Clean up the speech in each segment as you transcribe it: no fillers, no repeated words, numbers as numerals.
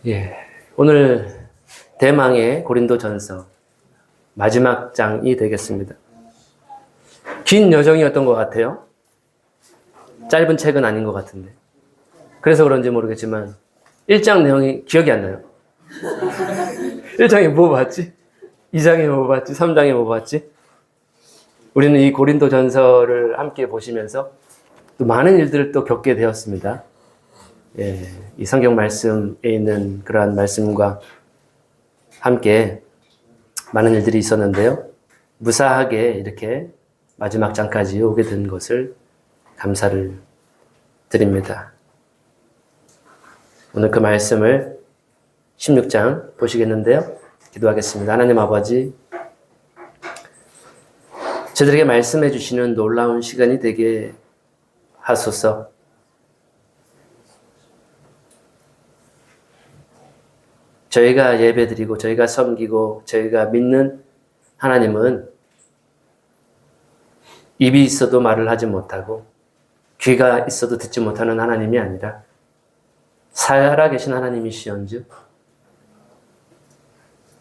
예, 오늘 대망의 고린도전서 마지막 장이 되겠습니다. 긴 여정이었던 것 같아요. 짧은 책은 아닌 것 같은데. 그래서 그런지 모르겠지만 1장 내용이 기억이 안 나요. 1장에 뭐 봤지? 2장에 뭐 봤지? 3장에 뭐 봤지? 우리는 이 고린도전서를 함께 보시면서 또 많은 일들을 또 겪게 되었습니다. 예, 이 성경 말씀에 있는 그러한 말씀과 함께 많은 일들이 있었는데요. 무사하게 이렇게 마지막 장까지 오게 된 것을 감사를 드립니다. 오늘 그 말씀을 16장 보시겠는데요. 기도하겠습니다. 하나님 아버지, 저들에게 말씀해 주시는 놀라운 시간이 되게 하소서. 저희가 예배드리고 저희가 섬기고 저희가 믿는 하나님은 입이 있어도 말을 하지 못하고 귀가 있어도 듣지 못하는 하나님이 아니라 살아계신 하나님이시온즉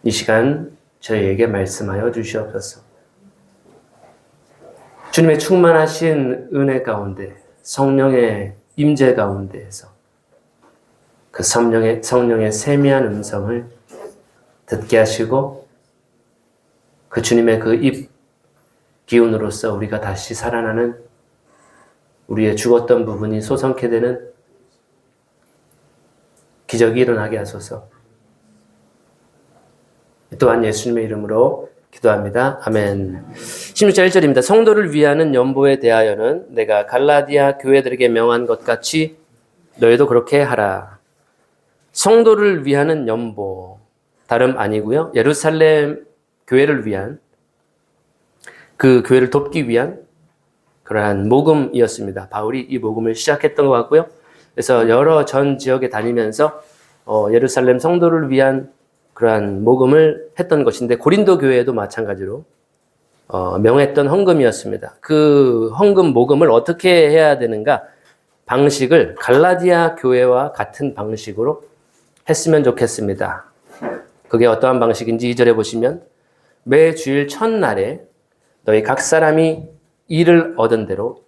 이 시간 저희에게 말씀하여 주시옵소서. 주님의 충만하신 은혜 가운데 성령의 임재 가운데에서 그 성령의 세미한 음성을 듣게 하시고 그 주님의 그 입 기운으로서 우리가 다시 살아나는 우리의 죽었던 부분이 소성케 되는 기적이 일어나게 하소서. 또한 예수님의 이름으로 기도합니다. 아멘. 16절 1절입니다. 성도를 위하는 연보에 대하여는 내가 갈라디아 교회들에게 명한 것 같이 너희도 그렇게 하라. 성도를 위하는 연보, 다름 아니고요. 예루살렘 교회를 위한, 그 교회를 돕기 위한 그러한 모금이었습니다. 바울이 이 모금을 시작했던 것 같고요. 그래서 여러 전 지역에 다니면서 예루살렘 성도를 위한 그러한 모금을 했던 것인데 고린도 교회에도 마찬가지로 명했던 헌금이었습니다. 그 헌금 모금을 어떻게 해야 되는가? 방식을 갈라디아 교회와 같은 방식으로 했으면 좋겠습니다. 그게 어떠한 방식인지 2절에 보시면 매 주일 첫날에 너희 각 사람이 이익을 얻은 대로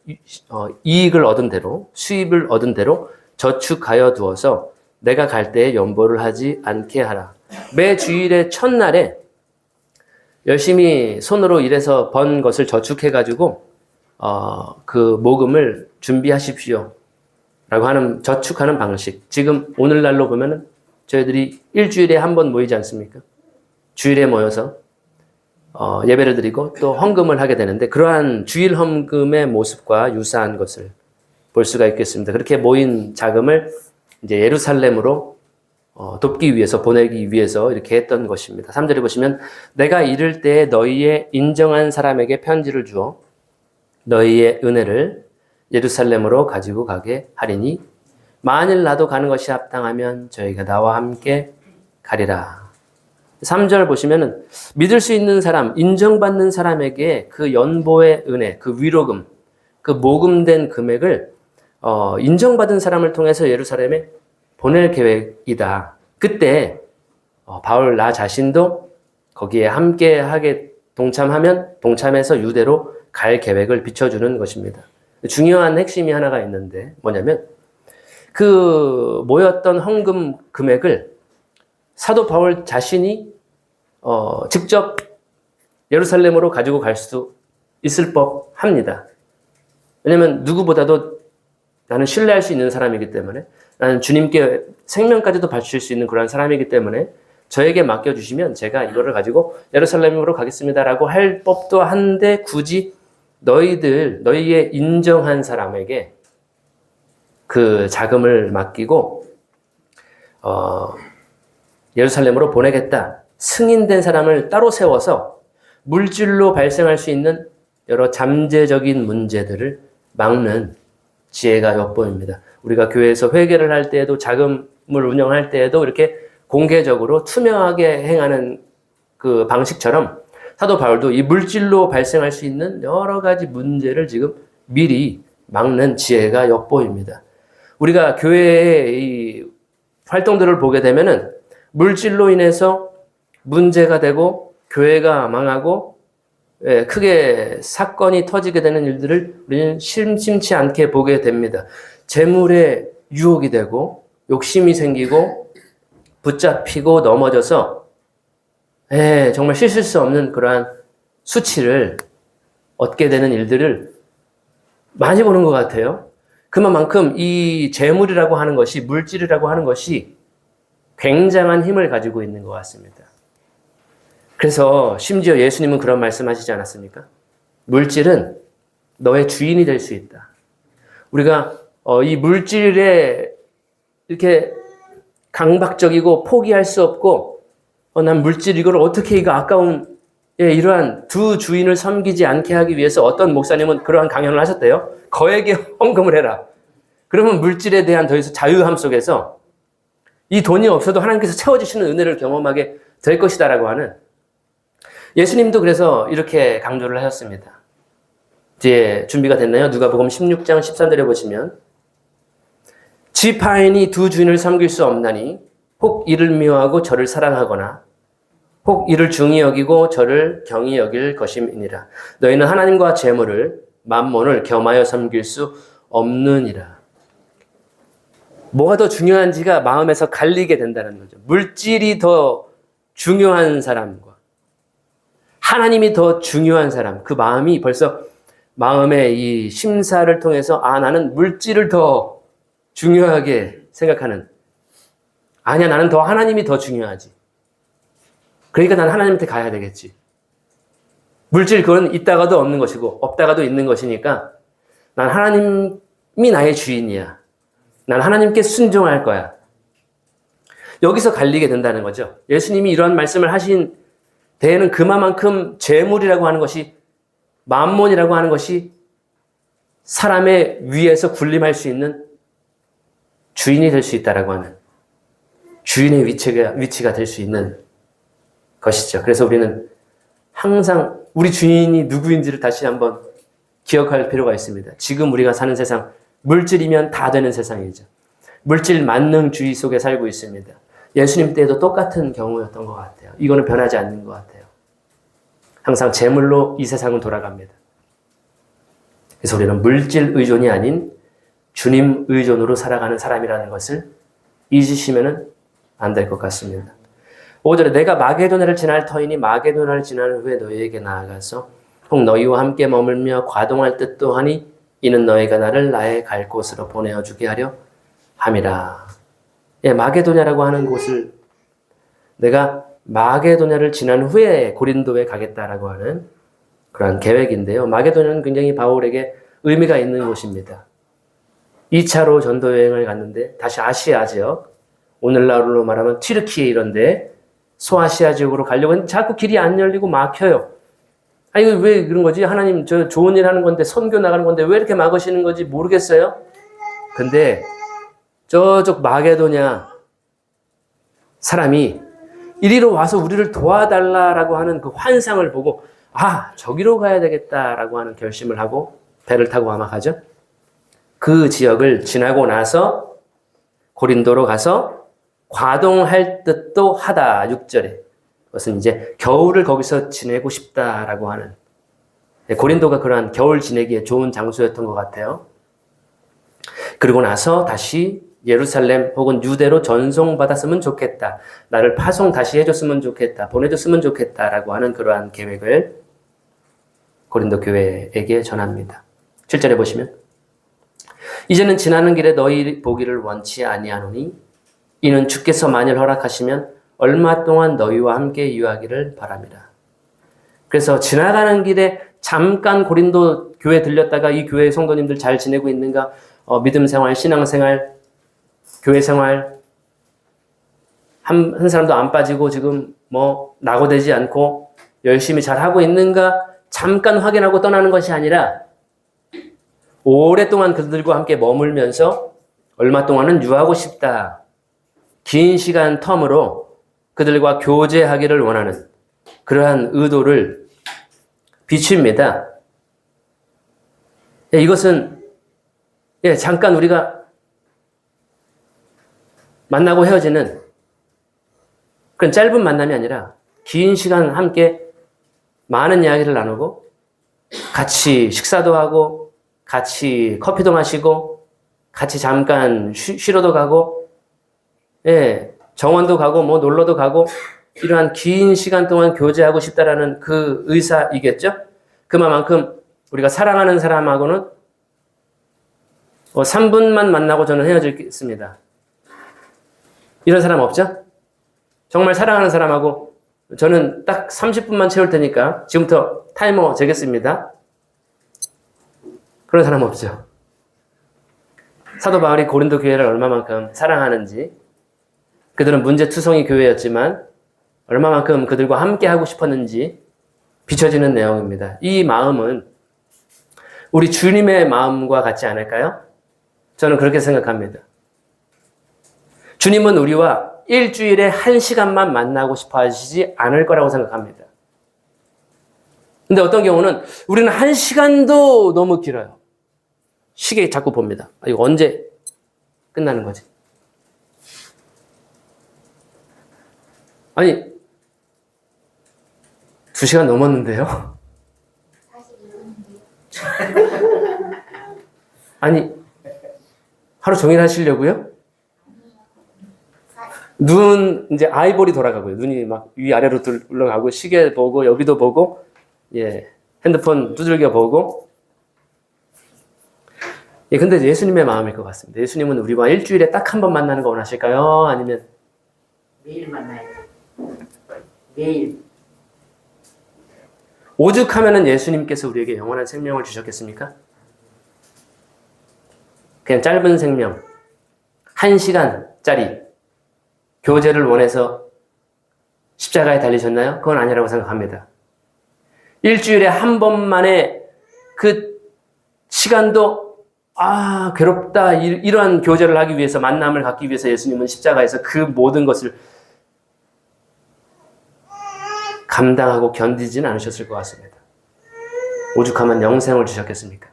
수입을 얻은 대로 저축하여 두어서 내가 갈 때에 연보를 하지 않게 하라. 매 주일의 첫날에 열심히 손으로 일해서 번 것을 저축해가지고 그 모금을 준비하십시오 라고 하는 저축하는 방식. 지금 오늘날로 보면은 저희들이 일주일에 한 번 모이지 않습니까? 주일에 모여서 예배를 드리고 또 헌금을 하게 되는데 그러한 주일 헌금의 모습과 유사한 것을 볼 수가 있겠습니다. 그렇게 모인 자금을 이제 예루살렘으로 돕기 위해서 보내기 위해서 이렇게 했던 것입니다. 3절에 보시면 내가 이를 때에 너희의 인정한 사람에게 편지를 주어 너희의 은혜를 예루살렘으로 가지고 가게 하리니 만일 나도 가는 것이 합당하면 저희가 나와 함께 가리라. 3절 보시면은 믿을 수 있는 사람, 인정받는 사람에게 그 연보의 은혜, 그 위로금, 그 모금된 금액을 인정받은 사람을 통해서 예루살렘에 보낼 계획이다. 그때 바울 나 자신도 거기에 함께 하게 동참해서 유대로 갈 계획을 비춰주는 것입니다. 중요한 핵심이 하나가 있는데 뭐냐면 그 모였던 헌금 금액을 사도 바울 자신이 직접 예루살렘으로 가지고 갈 수 있을 법합니다. 왜냐하면 누구보다도 나는 신뢰할 수 있는 사람이기 때문에 나는 주님께 생명까지도 바칠 수 있는 그런 사람이기 때문에 저에게 맡겨주시면 제가 이거를 가지고 예루살렘으로 가겠습니다라고 할 법도 한데 굳이 너희의 인정한 사람에게 그 자금을 맡기고 예루살렘으로 보내겠다. 승인된 사람을 따로 세워서 물질로 발생할 수 있는 여러 잠재적인 문제들을 막는 지혜가 엿보입니다. 우리가 교회에서 회계를 할 때에도 자금을 운영할 때에도 이렇게 공개적으로 투명하게 행하는 그 방식처럼 사도 바울도 이 물질로 발생할 수 있는 여러 가지 문제를 지금 미리 막는 지혜가 엿보입니다. 우리가 교회의 활동들을 보게 되면은 물질로 인해서 문제가 되고 교회가 망하고 크게 사건이 터지게 되는 일들을 우리는 심심치 않게 보게 됩니다. 재물에 유혹이 되고 욕심이 생기고 붙잡히고 넘어져서 정말 씻을 수 없는 그러한 수치를 얻게 되는 일들을 많이 보는 것 같아요. 그만큼 이 재물이라고 하는 것이, 물질이라고 하는 것이 굉장한 힘을 가지고 있는 것 같습니다. 그래서 심지어 예수님은 그런 말씀하시지 않았습니까? 물질은 너의 주인이 될 수 있다. 우리가 이 물질에 이렇게 강박적이고 포기할 수 없고 난 물질 이걸 어떻게 이거 아까운 이러한 두 주인을 섬기지 않게 하기 위해서 어떤 목사님은 그러한 강연을 하셨대요. 거액의 헌금을 해라. 그러면 물질에 대한 더 이상 자유함 속에서 이 돈이 없어도 하나님께서 채워주시는 은혜를 경험하게 될 것이다라고 하는, 예수님도 그래서 이렇게 강조를 하셨습니다. 뒤에 준비가 됐나요? 누가복음 16장 13절에 보시면 지파인이 두 주인을 섬길 수 없나니 혹 이를 미워하고 저를 사랑하거나 혹 이를 중히 여기고 저를 경히 여길 것임이니라. 너희는 하나님과 재물을 만몬을 겸하여 섬길 수 없느니라. 뭐가 더 중요한지가 마음에서 갈리게 된다는 거죠. 물질이 더 중요한 사람과 하나님이 더 중요한 사람, 그 마음이 벌써 마음의 이 심사를 통해서 나는 물질을 더 중요하게 생각하는, 아니야 나는 더 하나님이 더 중요하지. 그러니까 난 하나님한테 가야 되겠지. 물질 그건 있다가도 없는 것이고 없다가도 있는 것이니까 난 하나님이 나의 주인이야. 난 하나님께 순종할 거야. 여기서 갈리게 된다는 거죠. 예수님이 이런 말씀을 하신 데에는 그만큼 재물이라고 하는 것이, 만몬이라고 하는 것이 사람의 위에서 군림할 수 있는 주인이 될 수 있다라고 하는, 주인의 위치가 될 수 있는 것이죠. 그래서 우리는 항상 우리 주인이 누구인지를 다시 한번 기억할 필요가 있습니다. 지금 우리가 사는 세상, 물질이면 다 되는 세상이죠. 물질 만능주의 속에 살고 있습니다. 예수님 때에도 똑같은 경우였던 것 같아요. 이거는 변하지 않는 것 같아요. 항상 재물로 이 세상은 돌아갑니다. 그래서 우리는 물질 의존이 아닌 주님 의존으로 살아가는 사람이라는 것을 잊으시면 안 될 것 같습니다. 5절에 내가 마게도냐를 지날 터이니 마게도냐를 지난 후에 너희에게 나아가서 혹 너희와 함께 머물며 과동할 뜻도 하니 이는 너희가 나를 나의 갈 곳으로 보내어 주게 하려 함이라. 마게도냐라고 하는 곳을, 내가 마게도냐를 지난 후에 고린도에 가겠다라고 하는 그런 계획인데요. 마게도냐는 굉장히 바울에게 의미가 있는 곳입니다. 2차로 전도 여행을 갔는데 다시 아시아 지역, 오늘날로 말하면 튀르키예 이런데 소아시아 지역으로 가려고 했는데 자꾸 길이 안 열리고 막혀요. 아니 왜 그런 거지? 하나님 저 좋은 일 하는 건데, 선교 나가는 건데 왜 이렇게 막으시는 건지 모르겠어요. 근데 저쪽 마게도냐 사람이 이리로 와서 우리를 도와달라라고 하는 그 환상을 보고 저기로 가야 되겠다라고 하는 결심을 하고 배를 타고 아마 가죠. 그 지역을 지나고 나서 고린도로 가서 과동할 뜻도 하다. 6절에 그것은 이제 겨울을 거기서 지내고 싶다라고 하는, 고린도가 그러한 겨울 지내기에 좋은 장소였던 것 같아요. 그리고 나서 다시 예루살렘 혹은 유대로 전송받았으면 좋겠다. 나를 파송 다시 해줬으면 좋겠다. 보내줬으면 좋겠다라고 하는 그러한 계획을 고린도 교회에게 전합니다. 7절에 보시면 이제는 지나는 길에 너희 보기를 원치 아니하노니 이는 주께서 만일 허락하시면 얼마 동안 너희와 함께 유하기를 바랍니다. 그래서 지나가는 길에 잠깐 고린도 교회 들렸다가 이 교회 성도님들 잘 지내고 있는가, 믿음 생활, 신앙 생활, 교회 생활 한 사람도 안 빠지고 지금 낙오되지 않고 열심히 잘 하고 있는가 잠깐 확인하고 떠나는 것이 아니라 오랫동안 그들과 함께 머물면서 얼마 동안은 유하고 싶다. 긴 시간 텀으로 그들과 교제하기를 원하는 그러한 의도를 비춥니다. 이것은 잠깐 우리가 만나고 헤어지는 그런 짧은 만남이 아니라 긴 시간 함께 많은 이야기를 나누고 같이 식사도 하고 같이 커피도 마시고 같이 잠깐 쉬러도 가고 예, 정원도 가고 뭐 놀러도 가고 이러한 긴 시간 동안 교제하고 싶다라는 그 의사이겠죠? 그만큼 우리가 사랑하는 사람하고는 3분만 만나고 저는 헤어지겠습니다. 이런 사람 없죠? 정말 사랑하는 사람하고 저는 딱 30분만 채울 테니까 지금부터 타이머 재겠습니다. 그런 사람 없죠. 사도 바울이 고린도 교회를 얼마만큼 사랑하는지, 그들은 문제투성이 교회였지만 얼마만큼 그들과 함께 하고 싶었는지 비춰지는 내용입니다. 이 마음은 우리 주님의 마음과 같지 않을까요? 저는 그렇게 생각합니다. 주님은 우리와 일주일에 1시간만 만나고 싶어 하시지 않을 거라고 생각합니다. 근데 어떤 경우는 우리는 1시간도 너무 길어요. 시계 자꾸 봅니다. 이거 언제 끝나는 거지? 아니, 2시간 넘었는데요? 아니, 하루 종일 하시려고요? 눈, 이제 아이볼이 돌아가고요. 눈이 막 위아래로 올라가고, 시계 보고, 여기도 보고, 예, 핸드폰 두들겨 보고. 예, 근데 예수님의 마음일 것 같습니다. 예수님은 우리와 일주일에 딱 한 번 만나는 거 원하실까요? 아니면? 매일 만나요. 매일. 오죽하면은 예수님께서 우리에게 영원한 생명을 주셨겠습니까? 그냥 짧은 생명, 1시간짜리 교제를 원해서 십자가에 달리셨나요? 그건 아니라고 생각합니다. 일주일에 한 번만의 그 시간도 괴롭다 이러한 교제를 하기 위해서 만남을 갖기 위해서 예수님은 십자가에서 그 모든 것을 감당하고 견디지는 않으셨을 것 같습니다. 오죽하면 영생을 주셨겠습니까?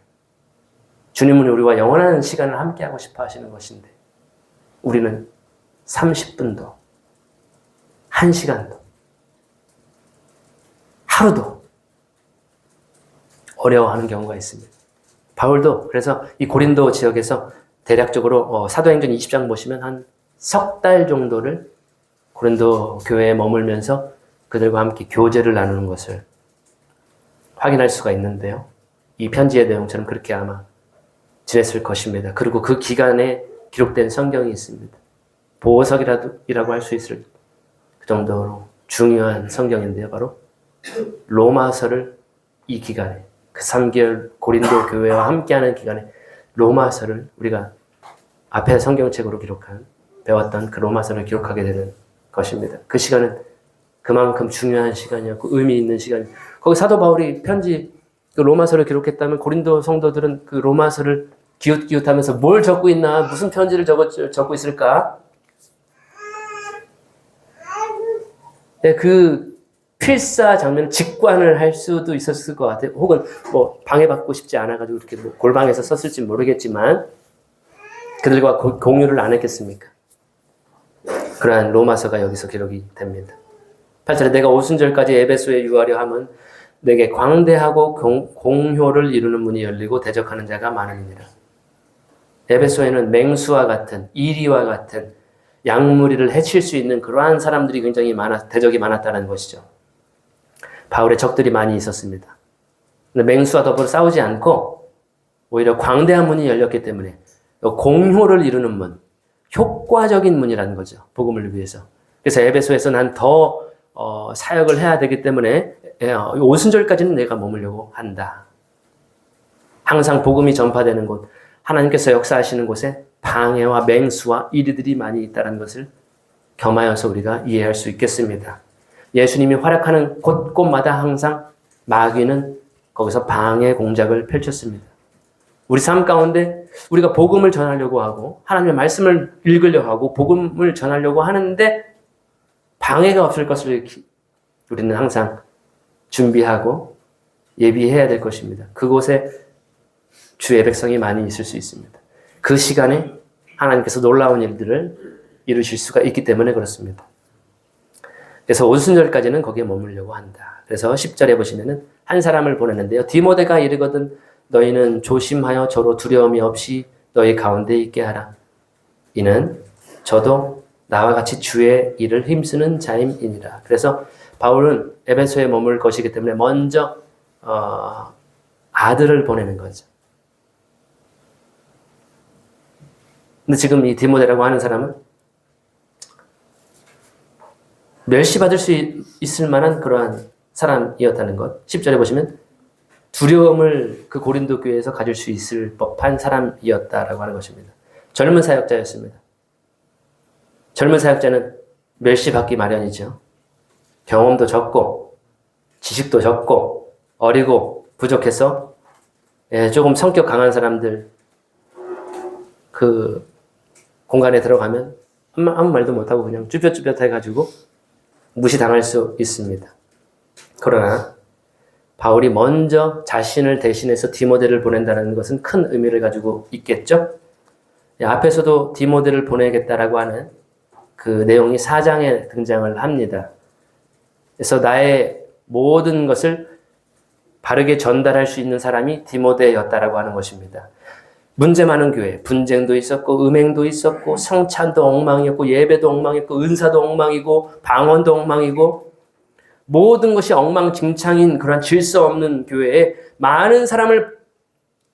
주님은 우리와 영원한 시간을 함께하고 싶어 하시는 것인데 우리는 30분도 1시간도 하루도 어려워하는 경우가 있습니다. 바울도 그래서 이 고린도 지역에서 대략적으로 사도행전 20장 보시면 한 석 달 정도를 고린도 교회에 머물면서 그들과 함께 교제를 나누는 것을 확인할 수가 있는데요. 이 편지의 내용처럼 그렇게 아마 지냈을 것입니다. 그리고 그 기간에 기록된 성경이 있습니다. 보호석이라고 할 수 있을 그 정도로 중요한 성경인데요. 바로 로마서를 이 기간에 그 3개월 고린도 교회와 함께하는 기간에 로마서를 우리가 앞에 성경책으로 배웠던 그 로마서를 기록하게 되는 것입니다. 그 시간은 그만큼 중요한 시간이었고 의미 있는 시간이었고 거기 사도 바울이 편지 그 로마서를 기록했다면 고린도 성도들은 그 로마서를 기웃기웃하면서 뭘 적고 있나 무슨 편지를 적고 있을까? 네, 그 필사 장면을 직관을 할 수도 있었을 것 같아요. 혹은 뭐 방해받고 싶지 않아가지고 이렇게 뭐 골방에서 썼을지 모르겠지만 그들과 공유를 안 했겠습니까? 그러한 로마서가 여기서 기록이 됩니다. 8절에 내가 오순절까지 에베소에 유하려 함은 내게 광대하고 공효를 이루는 문이 열리고 대적하는 자가 많으니라. 에베소에는 맹수와 같은 이리와 같은 양무리를 해칠 수 있는 그러한 사람들이 굉장히 대적이 많았다는 것이죠. 바울의 적들이 많이 있었습니다. 근데 맹수와 더불어 싸우지 않고 오히려 광대한 문이 열렸기 때문에 공효를 이루는 문, 효과적인 문이라는 거죠. 복음을 위해서. 그래서 에베소에서 난 더 사역을 해야 되기 때문에 오순절까지는 내가 머물려고 한다. 항상 복음이 전파되는 곳, 하나님께서 역사하시는 곳에 방해와 맹수와 이리들이 많이 있다는 것을 겸하여서 우리가 이해할 수 있겠습니다. 예수님이 활약하는 곳곳마다 항상 마귀는 거기서 방해 공작을 펼쳤습니다. 우리 삶 가운데 우리가 복음을 전하려고 하고 하나님의 말씀을 읽으려고 하고 복음을 전하려고 하는데 방해가 없을 것을 우리는 항상 준비하고 예비해야 될 것입니다. 그곳에 주의 백성이 많이 있을 수 있습니다. 그 시간에 하나님께서 놀라운 일들을 이루실 수가 있기 때문에 그렇습니다. 그래서 오순절까지는 거기에 머물려고 한다. 그래서 10절에 보시면은 한 사람을 보내는데요. 디모데가 이르거든 너희는 조심하여 저로 두려움이 없이 너희 가운데 있게 하라. 이는 저도 나와 같이 주의 일을 힘쓰는 자임이니라. 그래서 바울은 에베소에 머물 것이기 때문에 먼저 아들을 보내는 거죠. 근데 지금 이 디모데라고 하는 사람은 멸시받을 수 있을 만한 그러한 사람이었다는 것. 10절에 보시면 두려움을 그 고린도 교회에서 가질 수 있을 법한 사람이었다라고 하는 것입니다. 젊은 사역자였습니다. 젊은 사역자는 멸시받기 마련이죠. 경험도 적고 지식도 적고 어리고 부족해서 조금 성격 강한 사람들 그 공간에 들어가면 아무 말도 못하고 그냥 쭈뼛쭈뼛 해가지고 무시당할 수 있습니다. 그러나 바울이 먼저 자신을 대신해서 디모데를 보낸다는 것은 큰 의미를 가지고 있겠죠. 앞에서도 디모데를 보내겠다라고 하는 그 내용이 4장에 등장을 합니다. 그래서 나의 모든 것을 바르게 전달할 수 있는 사람이 디모데였다라고 하는 것입니다. 문제 많은 교회, 분쟁도 있었고 음행도 있었고 성찬도 엉망이었고 예배도 엉망이었고 은사도 엉망이고 방언도 엉망이고 모든 것이 엉망진창인 그런 질서 없는 교회에 많은 사람을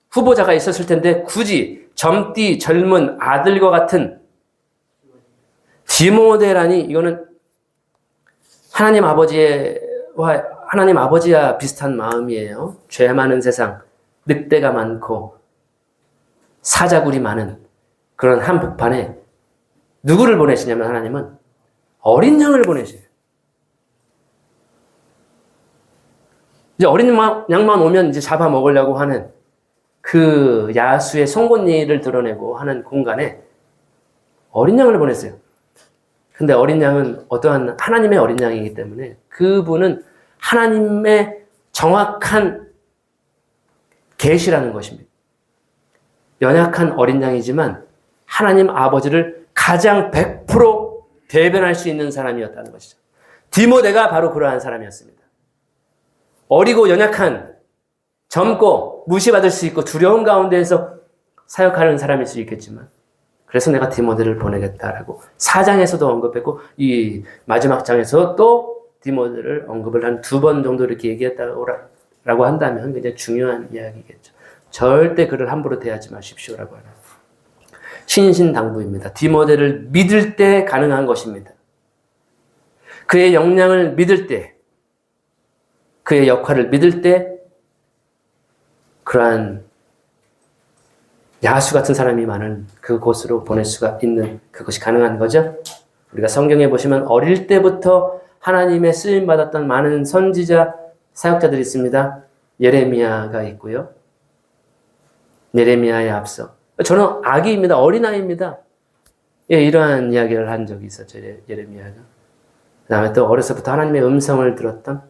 후보자가 있었을 텐데 굳이 젊디 젊은 아들과 같은 디모데라니 이거는 하나님 아버지와 비슷한 마음이에요. 죄 많은 세상, 늑대가 많고 사자굴이 많은 그런 한복판에 누구를 보내시냐면 하나님은 어린 양을 보내셔요. 이제 어린 양만 오면 이제 잡아먹으려고 하는 그 야수의 송곳니를 드러내고 하는 공간에 어린 양을 보냈어요. 근데 어린 양은 어떠한 하나님의 어린 양이기 때문에 그분은 하나님의 정확한 계시라는 것입니다. 연약한 어린 양이지만 하나님 아버지를 가장 100% 대변할 수 있는 사람이었다는 것이죠. 디모데가 바로 그러한 사람이었습니다. 어리고 연약한, 젊고 무시받을 수 있고 두려움 가운데에서 사역하는 사람일 수 있겠지만 그래서 내가 디모데를 보내겠다라고 4장에서도 언급했고 이 마지막 장에서 또 디모데를 언급을 한 2번 정도 이렇게 얘기했다고 한다면 굉장히 중요한 이야기겠죠. 절대 그를 함부로 대하지 마십시오라고 하는 신신당부입니다. 디모데를 믿을 때 가능한 것입니다. 그의 역량을 믿을 때, 그의 역할을 믿을 때 그러한 야수 같은 사람이 많은 그곳으로 보낼 수가 있는 그것이 가능한 거죠. 우리가 성경에 보시면 어릴 때부터 하나님의 쓰임받았던 많은 선지자, 사역자들이 있습니다. 예레미야가 있고요. 예레미야에 앞서 저는 아기입니다. 어린아이입니다. 이러한 이야기를 한 적이 있었죠. 예레미야가. 그 다음에 또 어려서부터 하나님의 음성을 들었던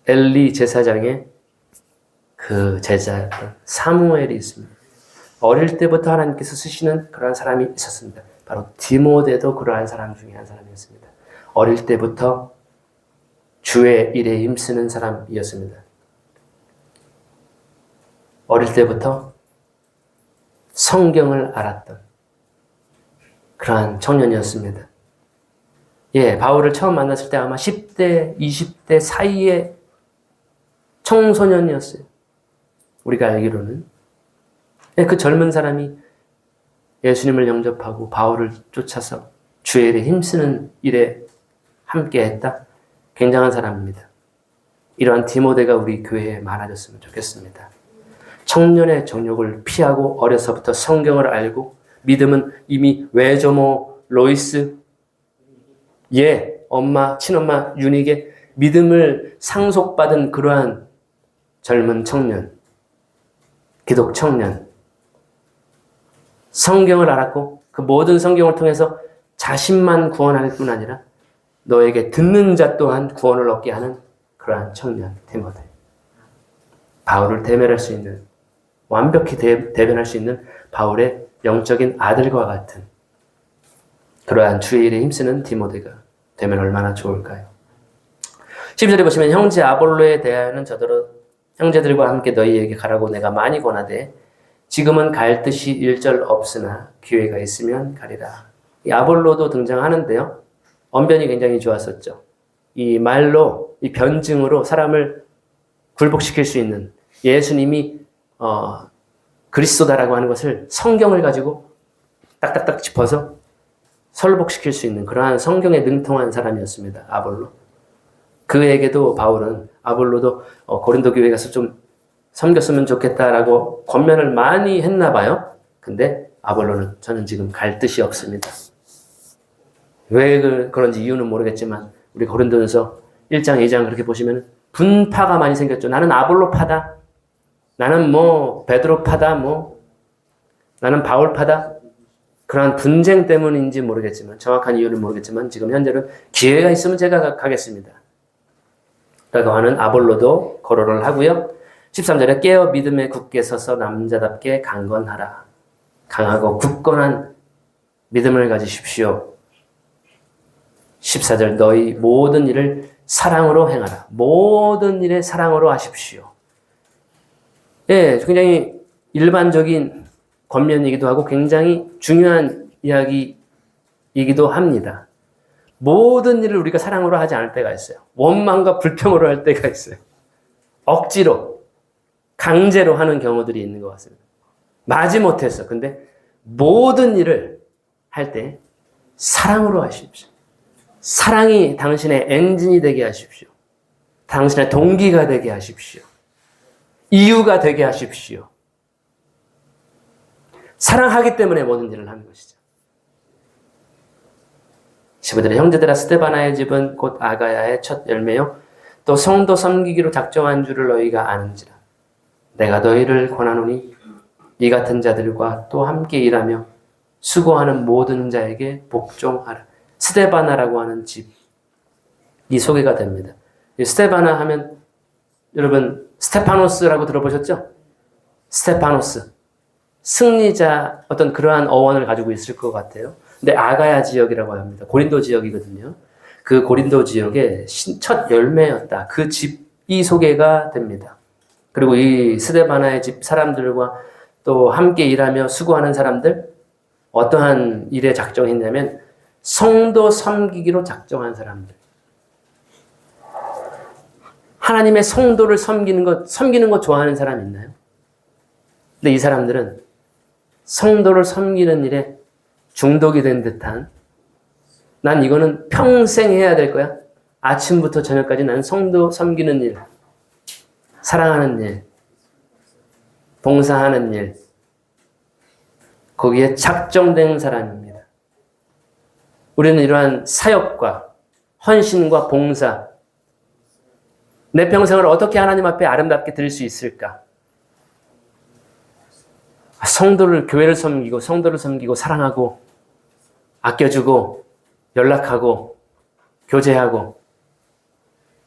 엘리 제사장의 그 제자였던 사무엘이 있습니다. 어릴 때부터 하나님께서 쓰시는 그러한 사람이 있었습니다. 바로 디모데도 그러한 사람 중에 한 사람이었습니다. 어릴 때부터 주의 일에 힘쓰는 사람이었습니다. 어릴 때부터 성경을 알았던 그러한 청년이었습니다. 바울을 처음 만났을 때 아마 10대, 20대 사이의 청소년이었어요. 우리가 알기로는. 그 젊은 사람이 예수님을 영접하고 바울을 쫓아서 주의 일에 힘쓰는 일에 함께했다. 굉장한 사람입니다. 이러한 디모데가 우리 교회에 많아졌으면 좋겠습니다. 청년의 정욕을 피하고 어려서부터 성경을 알고 믿음은 이미 외조모 로이스 엄마 친엄마 윤익의 믿음을 상속받은 그러한 젊은 청년, 기독 청년, 성경을 알았고 그 모든 성경을 통해서 자신만 구원할 뿐 아니라 너에게 듣는 자 또한 구원을 얻게 하는 그러한 청년 디모데. 바울을 대면할 수 있는, 완벽히 대변할 수 있는 바울의 영적인 아들과 같은 그러한 주의 일에 힘쓰는 디모데가 되면 얼마나 좋을까요? 12절에 보시면 형제 아볼로에 대하여는 저더러 형제들과 함께 너희에게 가라고 내가 많이 권하되 지금은 갈 뜻이 일절 없으나 기회가 있으면 가리라. 이 아볼로도 등장하는데요. 언변이 굉장히 좋았었죠. 이 말로, 이 변증으로 사람을 굴복시킬 수 있는 예수님이 그리스도다라고 하는 것을 성경을 가지고 딱딱딱 짚어서 설복시킬 수 있는 그러한 성경에 능통한 사람이었습니다. 아볼로. 그에게도 바울은 아볼로도 고린도 교회 가서 좀 섬겼으면 좋겠다라고 권면을 많이 했나 봐요. 근데 아볼로는 저는 지금 갈 뜻이 없습니다. 왜 그런지 이유는 모르겠지만 우리 고린도전서 1장, 2장 그렇게 보시면 분파가 많이 생겼죠. 나는 아볼로 파다. 나는 베드로 파다. 나는 바울 파다. 그러한 분쟁 때문인지 모르겠지만 정확한 이유는 모르겠지만 지금 현재는 기회가 있으면 제가 가겠습니다. 라고 하는 아볼로도 거론을 하고요. 13절에 깨어 믿음에 굳게 서서 남자답게 강건하라. 강하고 굳건한 믿음을 가지십시오. 14절 너희 모든 일을 사랑으로 행하라. 모든 일에 사랑으로 하십시오. 예, 굉장히 일반적인 권면이기도 하고 굉장히 중요한 이야기이기도 합니다. 모든 일을 우리가 사랑으로 하지 않을 때가 있어요. 원망과 불평으로 할 때가 있어요. 억지로, 강제로 하는 경우들이 있는 것 같습니다. 마지못해서. 근데 모든 일을 할 때 사랑으로 하십시오. 사랑이 당신의 엔진이 되게 하십시오. 당신의 동기가 되게 하십시오. 이유가 되게 하십시오. 사랑하기 때문에 모든 일을 하는 것이죠. 15절에 형제들아 스데바나의 집은 곧 아가야의 첫 열매요 또 성도 섬기기로 작정한 줄을 너희가 아는지라. 내가 너희를 권하노니 이 같은 자들과 또 함께 일하며 수고하는 모든 자에게 복종하라. 스데바나라고 하는 집, 이 소개가 됩니다. 이 스데바나 하면 여러분 스테파노스라고 들어보셨죠? 스테파노스, 승리자, 어떤 그러한 어원을 가지고 있을 것 같아요. 근데 아가야 지역이라고 합니다. 고린도 지역이거든요. 그 고린도 지역의 첫 열매였다. 그 집이 소개가 됩니다. 그리고 이 스데바나의 집 사람들과 또 함께 일하며 수고하는 사람들, 어떠한 일에 작정했냐면 성도 섬기기로 작정한 사람들. 하나님의 성도를 섬기는 것 좋아하는 사람 있나요? 근데 이 사람들은 성도를 섬기는 일에 중독이 된 듯한, 난 이거는 평생 해야 될 거야. 아침부터 저녁까지 난 성도 섬기는 일, 사랑하는 일, 봉사하는 일, 거기에 작정된 사람입니다. 우리는 이러한 사역과 헌신과 봉사, 내 평생을 어떻게 하나님 앞에 아름답게 드릴 수 있을까? 성도를, 교회를 섬기고 성도를 섬기고 사랑하고 아껴주고 연락하고 교제하고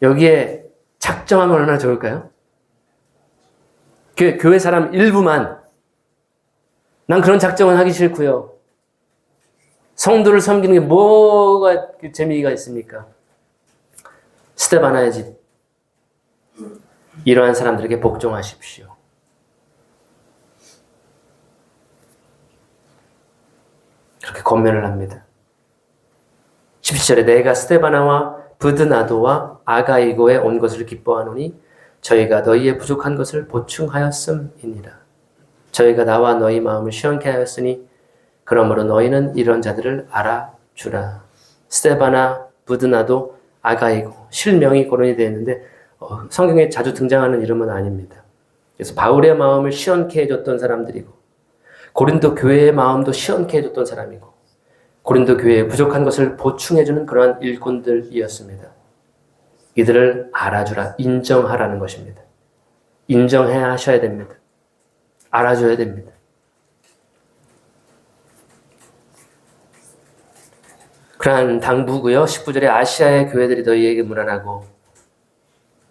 여기에 작정하면 얼마나 좋을까요? 교회 사람 일부만 난 그런 작정은 하기 싫고요. 성도를 섬기는 게 뭐가 재미가 있습니까? 스데바나의 집, 이러한 사람들에게 복종하십시오. 그렇게 권면을 합니다. 17절에 내가 스데바나와 브드나도와 아가이고에 온 것을 기뻐하노니 저희가 너희의 부족한 것을 보충하였음이니라. 저희가 나와 너희 마음을 시원케 하였으니 그러므로 너희는 이런 자들을 알아주라. 스데바나, 브드나도, 아가이고, 실명이 거론이 되어 있는데 성경에 자주 등장하는 이름은 아닙니다. 그래서 바울의 마음을 시원케 해줬던 사람들이고 고린도 교회의 마음도 시원케 해줬던 사람이고 고린도 교회의 부족한 것을 보충해주는 그러한 일꾼들이었습니다. 이들을 알아주라, 인정하라는 것입니다. 인정해야 하셔야 됩니다. 알아줘야 됩니다. 그러한 당부고요. 19절에 아시아의 교회들이 너희에게 문안하고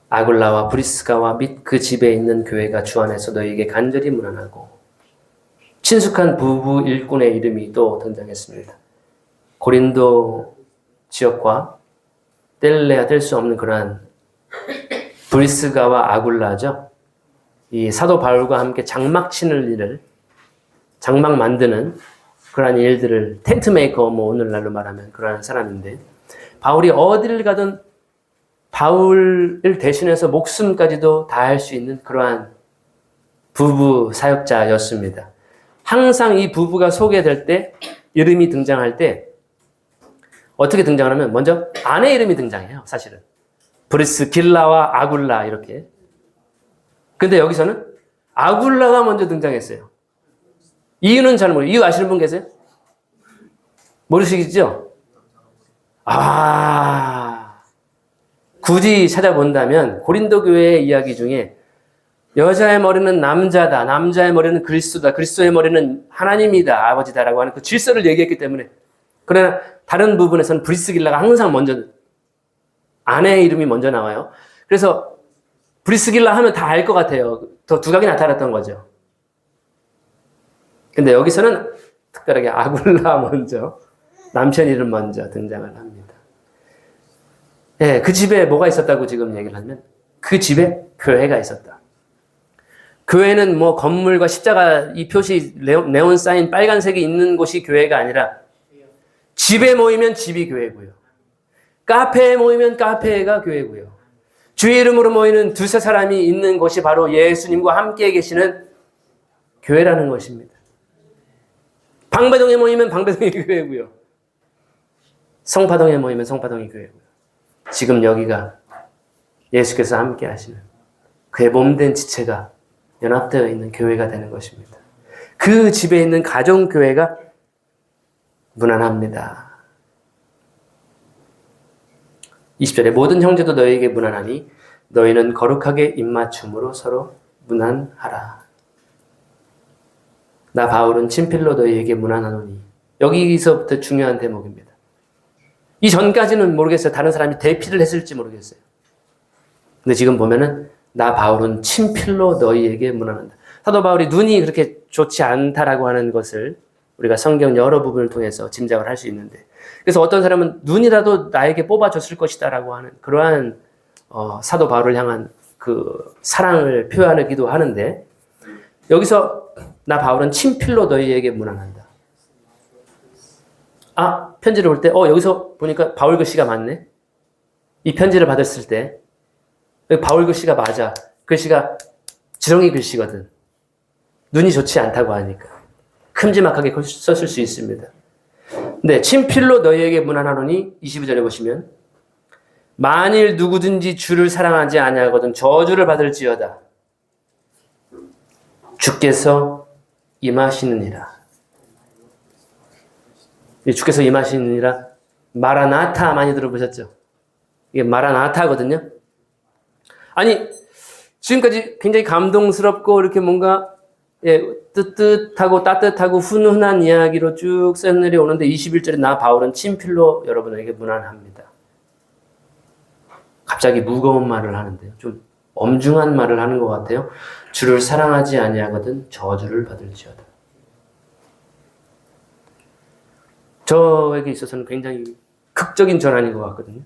아굴라와 브리스가와 및 그 집에 있는 교회가 주 안에서 너희에게 간절히 문안하고 친숙한 부부 일꾼의 이름이 또 등장했습니다. 고린도 지역과 뗄래야 뗄 수 없는 그러한 브리스가와 아굴라죠. 이 사도 바울과 함께 장막 치는 일을, 장막 만드는 그러한 일들을, 텐트 메이커, 뭐 오늘날로 말하면 그러한 사람인데, 바울이 어디를 가든 바울을 대신해서 목숨까지도 다할 수 있는 그러한 부부 사역자였습니다. 항상 이 부부가 소개될 때, 이름이 등장할 때 어떻게 등장하냐면 먼저 아내 이름이 등장해요. 사실은 브리스길라와 아굴라 이렇게. 근데 여기서는 아굴라가 먼저 등장했어요. 이유는 잘 모르겠어요. 이유 아시는 분 계세요? 모르시겠죠? 굳이 찾아본다면 고린도 교회의 이야기 중에 여자의 머리는 남자다, 남자의 머리는 그리스도다, 그리스도의 머리는 하나님이다, 아버지다라고 하는 그 질서를 얘기했기 때문에. 그러나 다른 부분에서는 브리스길라가 항상 먼저, 아내의 이름이 먼저 나와요. 그래서 브리스길라 하면 다 알 것 같아요. 더 두각이 나타났던 거죠. 근데 여기서는 특별하게 아굴라 먼저, 남편 이름 먼저 등장을 합니다. 네, 그 집에 뭐가 있었다고 지금 얘기를 하면 그 집에 교회가 있었다. 교회는 뭐 건물과 십자가 이 표시 네온 사인 빨간색이 있는 곳이 교회가 아니라 집에 모이면 집이 교회고요. 카페에 모이면 카페가 교회고요. 주의 이름으로 모이는 두세 사람이 있는 곳이 바로 예수님과 함께 계시는 교회라는 것입니다. 방배동에 모이면 방배동이 교회고요. 성파동에 모이면 성파동이 교회고요. 지금 여기가 예수께서 함께 하시는 그의 몸된 지체가 연합되어 있는 교회가 되는 것입니다. 그 집에 있는 가정교회가 무난합니다. 20절에 모든 형제도 너희에게 무난하니 너희는 거룩하게 입맞춤으로 서로 무난하라. 나 바울은 친필로 너희에게 무난하노니. 여기서부터 중요한 대목입니다. 이 전까지는 모르겠어요. 다른 사람이 대피를 했을지 모르겠어요. 근데 지금 보면은 나 바울은 친필로 너희에게 무난한다. 사도 바울이 눈이 그렇게 좋지 않다라고 하는 것을 우리가 성경 여러 부분을 통해서 짐작을 할 수 있는데, 그래서 어떤 사람은 눈이라도 나에게 뽑아줬을 것이다라고 하는 그러한 사도 바울을 향한 그 사랑을 표현하기도 하는데, 여기서 나 바울은 친필로 너희에게 무난한다. 편지를 볼 때 여기서 보니까 바울 글씨가 맞네. 이 편지를 받았을 때 바울 글씨가 맞아. 글씨가 지렁이 글씨거든. 눈이 좋지 않다고 하니까 큼지막하게 썼을 수 있습니다. 네, 친필로 너희에게 무난하노니 22절에 보시면 만일 누구든지 주를 사랑하지 아니하거든 저주를 받을지어다. 주께서 임하시느니라. 주께서 임하시느니라. 마라나타 많이 들어보셨죠? 이게 마라나타거든요. 아니, 지금까지 굉장히 감동스럽고 이렇게 뭔가 뜨뜻하고 따뜻하고 훈훈한 이야기로 쭉 썰늘이 오는데 21절에 나 바울은 친필로 여러분에게 무난합니다. 갑자기 무거운 말을 하는데요. 좀 엄중한 말을 하는 것 같아요. 주를 사랑하지 아니하거든 저주를 받을지어다. 저에게 있어서는 굉장히 극적인 전환인 것 같거든요.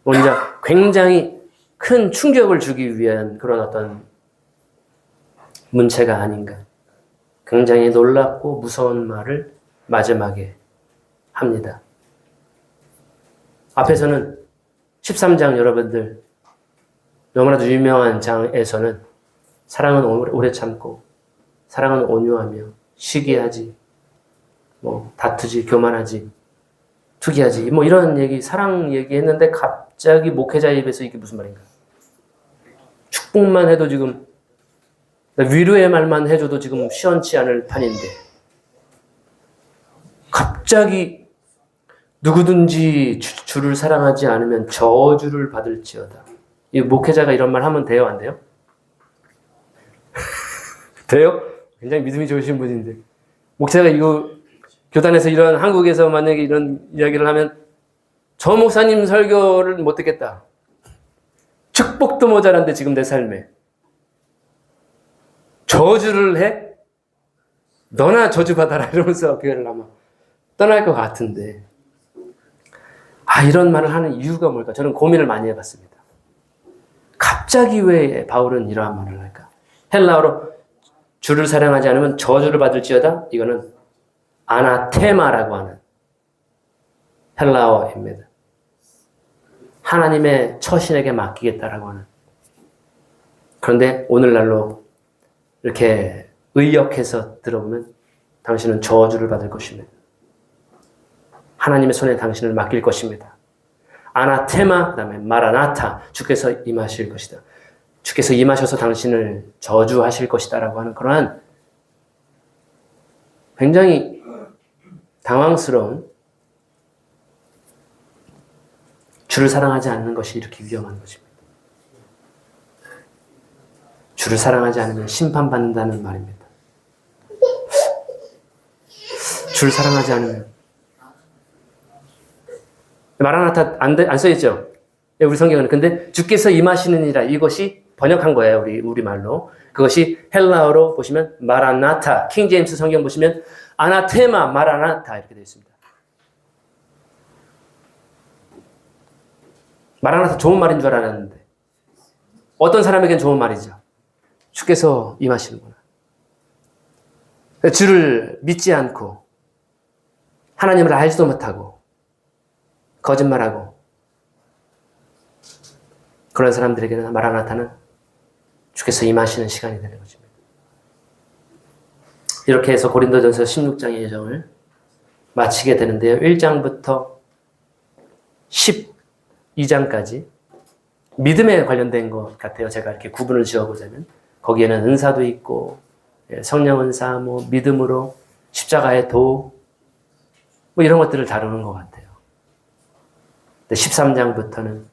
먼저 굉장히 큰 충격을 주기 위한 그런 어떤 문체가 아닌가. 굉장히 놀랍고 무서운 말을 마지막에 합니다. 앞에서는 13장 여러분들 너무나도 유명한 장에서는 사랑은 오래 참고 사랑은 온유하며 시기하지 다투지 교만하지 투기하지 이런 얘기 사랑 얘기했는데 갑자기 목회자 입에서 이게 무슨 말인가. 축복만 해도 지금 위로의 말만 해줘도 지금 시원치 않을 판인데 갑자기 누구든지 주를 사랑하지 않으면 저주를 받을지어다. 이 목회자가 이런 말 하면 돼요? 안 돼요? 돼요? 굉장히 믿음이 좋으신 분인데 목회자가 이거 교단에서 이런 한국에서 만약에 이런 이야기를 하면 저 목사님 설교를 못 듣겠다. 축복도 모자란데 지금 내 삶에 저주를 해? 너나 저주받아라 이러면서 교회를 아마 떠날 것 같은데 이런 말을 하는 이유가 뭘까? 저는 고민을 많이 해봤습니다. 갑자기 왜 바울은 이러한 말을 할까? 헬라어로 주를 사랑하지 않으면 저주를 받을지어다. 이거는 아나테마라고 하는 헬라어입니다. 하나님의 처신에게 맡기겠다라고 하는. 그런데 오늘날로 이렇게 의역해서 들어보면 당신은 저주를 받을 것입니다. 하나님의 손에 당신을 맡길 것입니다. 아나테마, 그 다음에 마라나타, 주께서 임하실 것이다. 주께서 임하셔서 당신을 저주하실 것이다 라고 하는 그러한 굉장히 당황스러운, 주를 사랑하지 않는 것이 이렇게 위험한 것입니다. 주를 사랑하지 않으면 심판받는다는 말입니다. 주를 사랑하지 않으면 마라나타 안 써있죠? 우리 성경은. 근데 주께서 임하시느니라, 이것이 번역한 거예요. 우리 말로. 그것이 헬라어로 보시면 마라나타, 킹 제임스 성경 보시면 아나테마 마라나타 이렇게 되어 있습니다. 마라나타 좋은 말인 줄 알았는데 어떤 사람에겐 좋은 말이죠. 주께서 임하시는구나. 주를 믿지 않고 하나님을 알지도 못하고 거짓말하고 그런 사람들에게는 마라나타는 주께서 임하시는 시간이 되는 것입니다. 이렇게 해서 고린도전서 16장의 예정을 마치게 되는데요. 1장부터 12장까지 믿음에 관련된 것 같아요. 제가 이렇게 구분을 지어보자면 거기에는 은사도 있고 성령 은사, 믿음으로 십자가의 도 이런 것들을 다루는 것 같아요. 13장부터는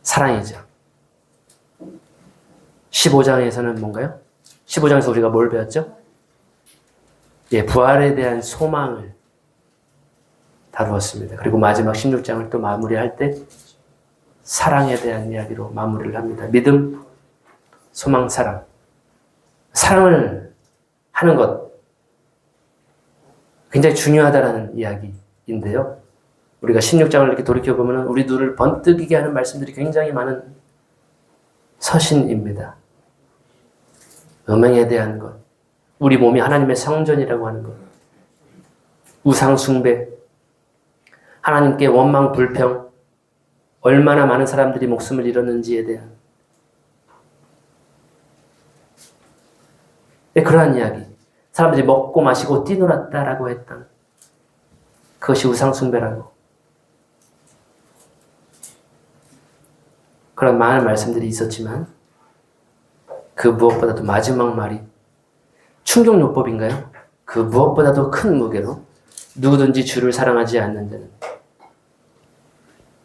사랑이죠. 15장에서는 뭔가요? 15장에서 우리가 뭘 배웠죠? 부활에 대한 소망을 다루었습니다. 그리고 마지막 16장을 또 마무리할 때 사랑에 대한 이야기로 마무리를 합니다. 믿음, 소망, 사랑. 사랑을 하는 것 굉장히 중요하다는 이야기인데요. 우리가 16장을 이렇게 돌이켜보면 우리 눈을 번뜩이게 하는 말씀들이 굉장히 많은 서신입니다. 음행에 대한 것, 우리 몸이 하나님의 성전이라고 하는 것, 우상 숭배, 하나님께 원망, 불평, 얼마나 많은 사람들이 목숨을 잃었는지에 대한 그러한 이야기. 사람들이 먹고 마시고 뛰놀았다라고 했던 그것이 우상 숭배라고. 그런 많은 말씀들이 있었지만 그 무엇보다도 마지막 말이 충격요법인가요? 그 무엇보다도 큰 무게로 누구든지 주를 사랑하지 않는 자는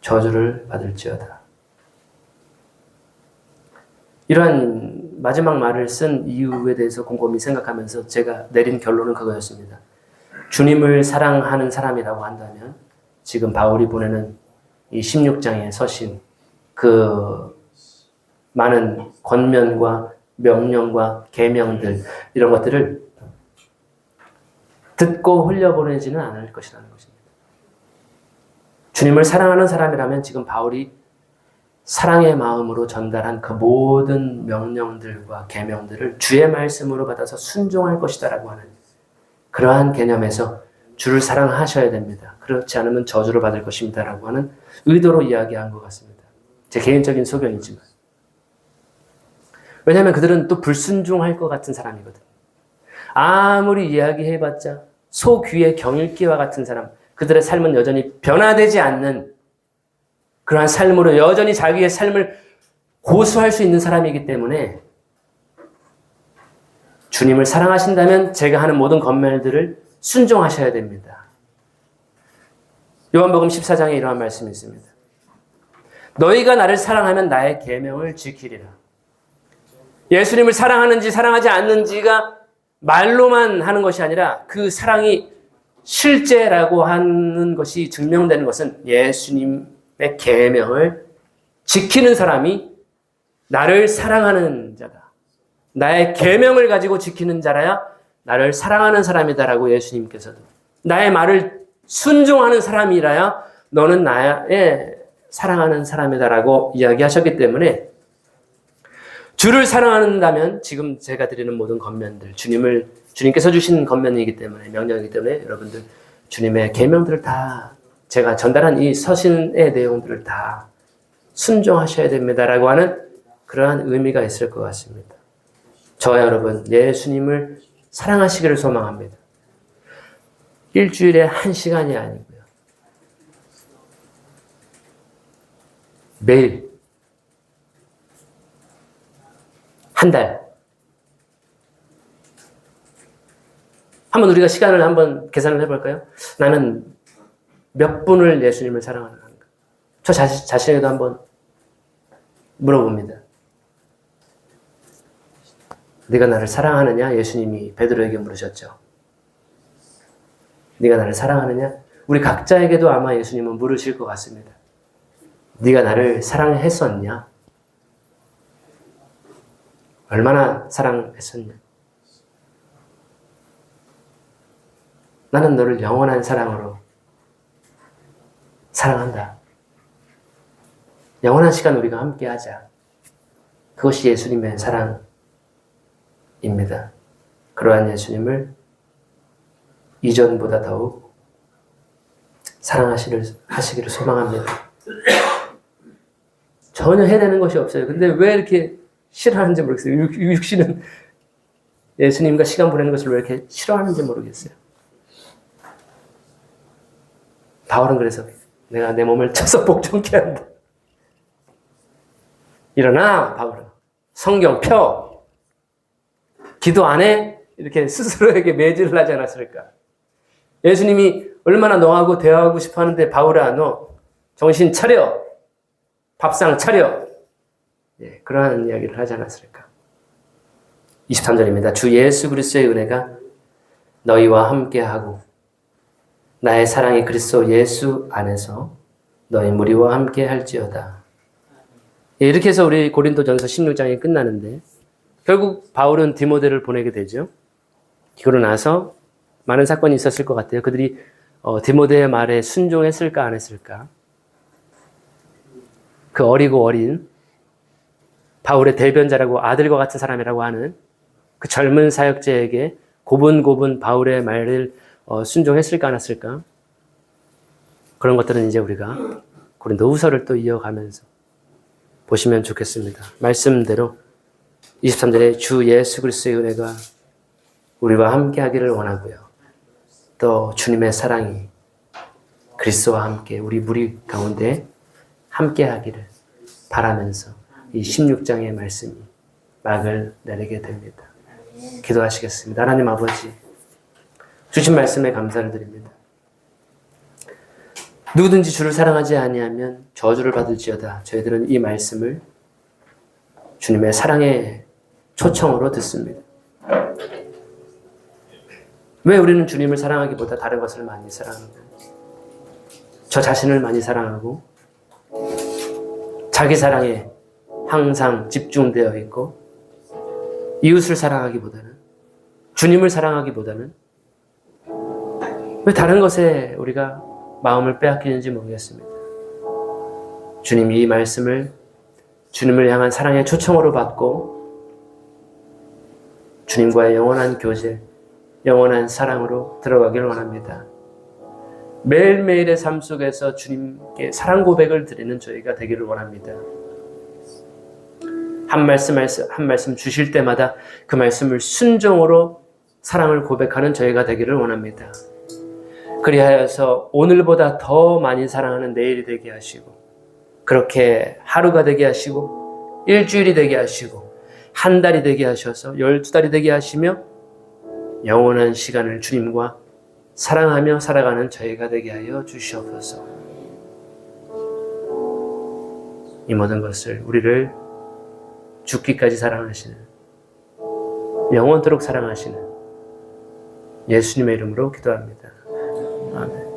저주를 받을지어다. 이러한 마지막 말을 쓴 이유에 대해서 곰곰이 생각하면서 제가 내린 결론은 그거였습니다. 주님을 사랑하는 사람이라고 한다면 지금 바울이 보내는 이 16장의 서신, 그 많은 권면과 명령과 계명들 이런 것들을 듣고 흘려보내지는 않을 것이라는 것입니다. 주님을 사랑하는 사람이라면 지금 바울이 사랑의 마음으로 전달한 그 모든 명령들과 계명들을 주의 말씀으로 받아서 순종할 것이다라고 하는 그러한 개념에서 주를 사랑하셔야 됩니다. 그렇지 않으면 저주를 받을 것입니다라고 하는 의도로 이야기한 것 같습니다. 제 개인적인 소견이지만. 왜냐하면 그들은 또 불순종할 것 같은 사람이거든요. 아무리 이야기해봤자 소 귀의 경읽기와 같은 사람, 그들의 삶은 여전히 변화되지 않는 그러한 삶으로 여전히 자기의 삶을 고수할 수 있는 사람이기 때문에 주님을 사랑하신다면 제가 하는 모든 권면들을 순종하셔야 됩니다. 요한복음 14장에 이러한 말씀이 있습니다. 너희가 나를 사랑하면 나의 계명을 지키리라. 예수님을 사랑하는지 사랑하지 않는지가 말로만 하는 것이 아니라 그 사랑이 실제라고 하는 것이 증명되는 것은 예수님의 계명을 지키는 사람이 나를 사랑하는 자다. 나의 계명을 가지고 지키는 자라야 나를 사랑하는 사람이다라고 예수님께서도, 나의 말을 순종하는 사람이라야 너는 나의 사랑하는 사람이다라고 이야기하셨기 때문에 주를 사랑한다면 지금 제가 드리는 모든 권면들, 주님께서 주신 권면이기 때문에, 명령이기 때문에 여러분들 주님의 계명들을 다 제가 전달한 이 서신의 내용들을 다 순종하셔야 됩니다라고 하는 그러한 의미가 있을 것 같습니다. 저와 여러분 예수님을 사랑하시기를 소망합니다. 일주일에 1시간이 아니고요. 매일 한 달. 한번 우리가 시간을 한번 계산을 해볼까요? 나는 몇 분을 예수님을 사랑하는가? 저 자신에게도 한번 물어봅니다. 네가 나를 사랑하느냐? 예수님이 베드로에게 물으셨죠. 네가 나를 사랑하느냐? 우리 각자에게도 아마 예수님은 물으실 것 같습니다. 네가 나를 사랑했었냐? 얼마나 사랑했었냐? 나는 너를 영원한 사랑으로 사랑한다. 영원한 시간 우리가 함께 하자. 그것이 예수님의 사랑입니다. 그러한 예수님을 이전보다 더욱 사랑하시기를 소망합니다. 전혀 해내는 것이 없어요. 근데 왜 이렇게 싫어하는지 모르겠어요. 육신은 예수님과 시간 보내는 것을 왜 이렇게 싫어하는지 모르겠어요. 바울은 그래서 내가 내 몸을 쳐서 복종케 한다. 일어나, 바울아. 성경 펴. 기도 안 해? 이렇게 스스로에게 매질을 하지 않았을까? 예수님이 얼마나 너하고 대화하고 싶어 하는데 바울아, 너 정신 차려. 밥상 차려. 예, 그러한 이야기를 하지 않았을까? 23절입니다. 주 예수 그리스도의 은혜가 너희와 함께하고 나의 사랑이 그리스도 예수 안에서 너희 무리와 함께 할지어다. 예, 이렇게 해서 우리 고린도전서 16장이 끝나는데 결국 바울은 디모데를 보내게 되죠. 그러고 나서 많은 사건이 있었을 것 같아요. 그들이 디모데의 말에 순종했을까 안 했을까? 그 어리고 어린 바울의 대변자라고 아들과 같은 사람이라고 하는 그 젊은 사역자에게 고분고분 바울의 말을 순종했을까 안 했을까? 그런 것들은 이제 우리가 고린도후서를 또 이어가면서 보시면 좋겠습니다. 말씀대로 23절에 주 예수 그리스도의 은혜가 우리와 함께 하기를 원하고요. 또 주님의 사랑이 그리스도와 함께 우리 무리 가운데 함께 하기를 바라면서 이 16장의 말씀이 막을 내리게 됩니다. 기도하시겠습니다. 하나님 아버지, 주신 말씀에 감사를 드립니다. 누구든지 주를 사랑하지 아니하면 저주를 받을지어다. 저희들은 이 말씀을 주님의 사랑의 초청으로 듣습니다. 왜 우리는 주님을 사랑하기보다 다른 것을 많이 사랑하고 저 자신을 많이 사랑하고 자기 사랑에 항상 집중되어 있고 이웃을 사랑하기보다는 주님을 사랑하기보다는 왜 다른 것에 우리가 마음을 빼앗기는지 모르겠습니다. 주님이 이 말씀을 주님을 향한 사랑의 초청으로 받고 주님과의 영원한 교제, 영원한 사랑으로 들어가기를 원합니다. 매일매일의 삶 속에서 주님께 사랑 고백을 드리는 저희가 되기를 원합니다. 한 말씀 주실 때마다 그 말씀을 순종으로 사랑을 고백하는 저희가 되기를 원합니다. 그리하여서 오늘보다 더 많이 사랑하는 내일이 되게 하시고 그렇게 하루가 되게 하시고 일주일이 되게 하시고 한 달이 되게 하셔서 12달이 되게 하시며 영원한 시간을 주님과 사랑하며 살아가는 저희가 되게 하여 주시옵소서. 이 모든 것을 우리를 죽기까지 사랑하시는 영원토록 사랑하시는 예수님의 이름으로 기도합니다. 아멘.